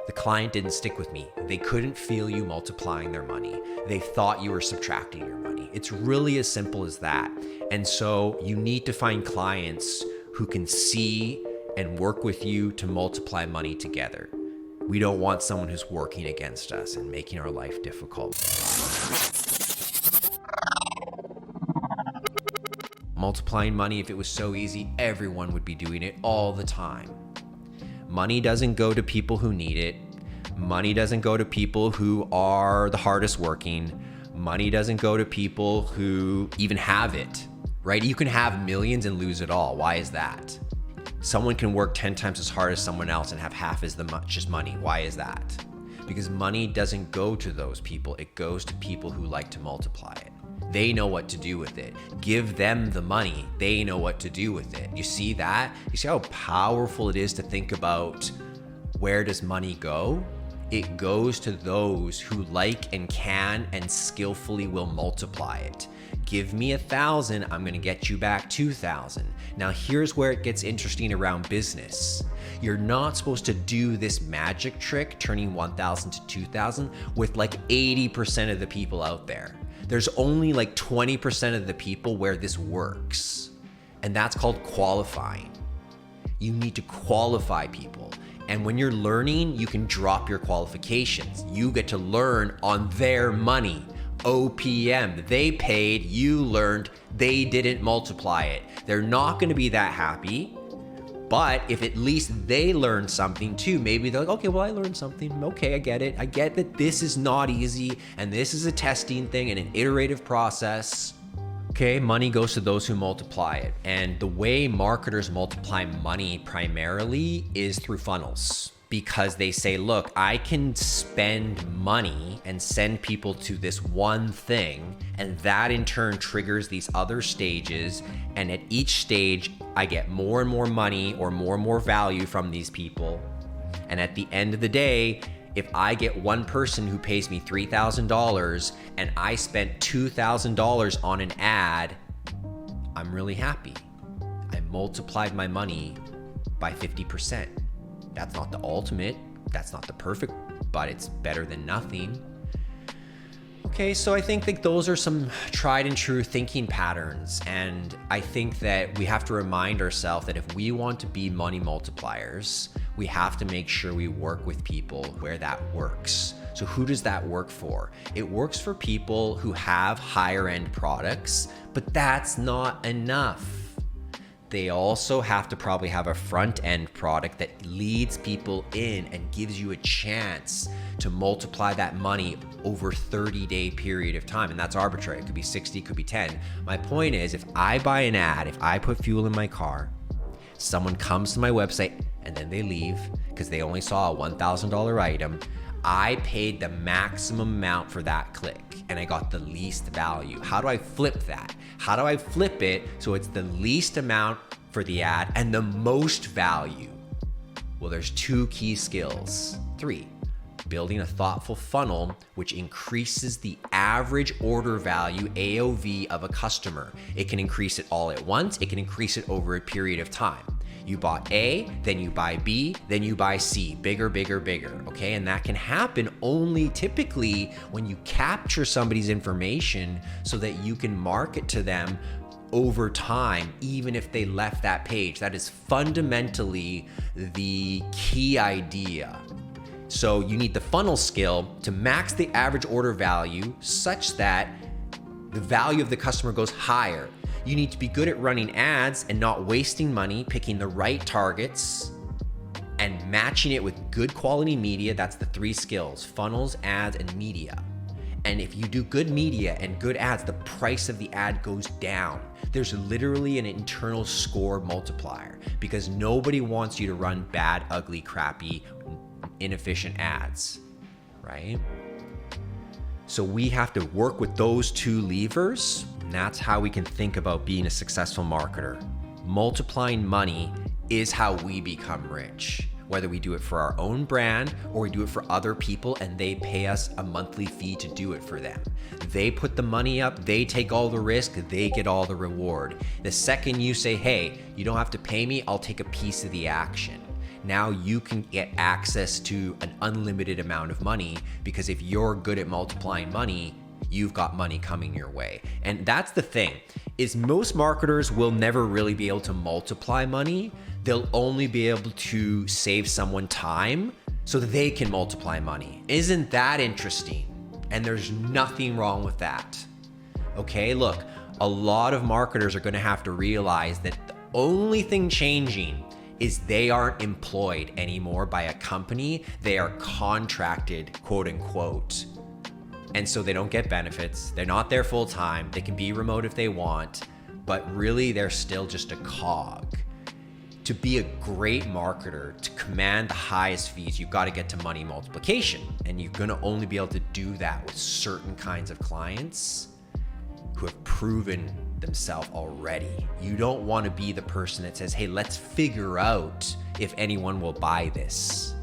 The client didn't stick with me. They couldn't feel you multiplying their money. They thought you were subtracting your money. It's really as simple as that. And so you need to find clients who can see and work with you to multiply money together. We don't want someone who's working against us and making our life difficult. Multiplying money, if it was so easy, everyone would be doing it all the time. Money doesn't go to people who need it. Money doesn't go to people who are the hardest working. Money doesn't go to people who even have it, right? You can have millions and lose it all. Why is that? Someone can work 10 times as hard as someone else and have half as much as money. Why is that? Because money doesn't go to those people. It goes to people who like to multiply it. They know what to do with it. Give them the money. They know what to do with it. You see that? You see how powerful it is to think about where does money go? It goes to those who like and can and skillfully will multiply it. Give me 1,000, I'm gonna get you back 2,000. Now here's where it gets interesting around business. You're not supposed to do this magic trick, turning 1,000 to 2,000 with like 80% of the people out there. There's only like 20% of the people where this works. And that's called qualifying. You need to qualify people. And when you're learning, you can drop your qualifications. You get to learn on their money. OPM, they paid, you learned, they didn't multiply it. They're not gonna be that happy, but if at least they learn something too, maybe they're like, okay, well, I learned something. Okay, I get it. I get that this is not easy and this is a testing thing and an iterative process. Okay, money goes to those who multiply it. And the way marketers multiply money primarily is through funnels, because they say, look, I can spend money and send people to this one thing, and that in turn triggers these other stages. And at each stage, I get more and more money or more value from these people. And at the end of the day, if I get one person who pays me $3,000 and I spent $2,000 on an ad, I'm really happy. I multiplied my money by 50%. That's not the ultimate, that's not the perfect, but it's better than nothing. Okay, so I think that those are some tried and true thinking patterns. And I think that we have to remind ourselves that if we want to be money multipliers, we have to make sure we work with people where that works. So who does that work for? It works for people who have higher end products, but that's not enough. They also have to probably have a front end product that leads people in and gives you a chance to multiply that money over a 30-day period of time. And that's arbitrary. It could be 60, it could be 10. My point is, if I buy an ad, if I put fuel in my car, someone comes to my website and then they leave because they only saw a $1,000 item, I paid the maximum amount for that click and I got the least value. How do I flip that? How do I flip it so it's the least amount for the ad and the most value? Well, there's 2 key skills. 3, building a thoughtful funnel which increases the average order value, AOV, of a customer. It can increase it all at once. It can increase it over a period of time. You bought A, then you buy B, then you buy C, bigger, okay? And that can happen only typically when you capture somebody's information so that you can market to them over time, even if they left that page. That is fundamentally the key idea. So you need the funnel skill to max the average order value such that the value of the customer goes higher. You need to be good at running ads and not wasting money, picking the right targets and matching it with good quality media. That's the 3 skills: funnels, ads, and media. And if you do good media and good ads, the price of the ad goes down. There's literally an internal score multiplier because nobody wants you to run bad, ugly, crappy, inefficient ads, right? So we have to work with those 2 levers. And that's how we can think about being a successful marketer. Multiplying money is how we become rich, whether we do it for our own brand or we do it for other people and they pay us a monthly fee to do it for them. They put the money up, they take all the risk, they get all the reward. The second you say, hey, you don't have to pay me, I'll take a piece of the action. now you can get access to an unlimited amount of money, because if you're good at multiplying money, you've got money coming your way. And that's the thing, is most marketers will never really be able to multiply money. They'll only be able to save someone time so that they can multiply money. Isn't that interesting? And there's nothing wrong with that. Okay, look, a lot of marketers are gonna have to realize that the only thing changing is they aren't employed anymore by a company. They are contracted, quote unquote. And so they don't get benefits. They're not there full time. They can be remote if they want, but really they're still just a cog. To be a great marketer, to command the highest fees, you've got to get to money multiplication. And you're going to only be able to do that with certain kinds of clients who have proven themselves already. You don't want to be the person that says, hey, let's figure out if anyone will buy this.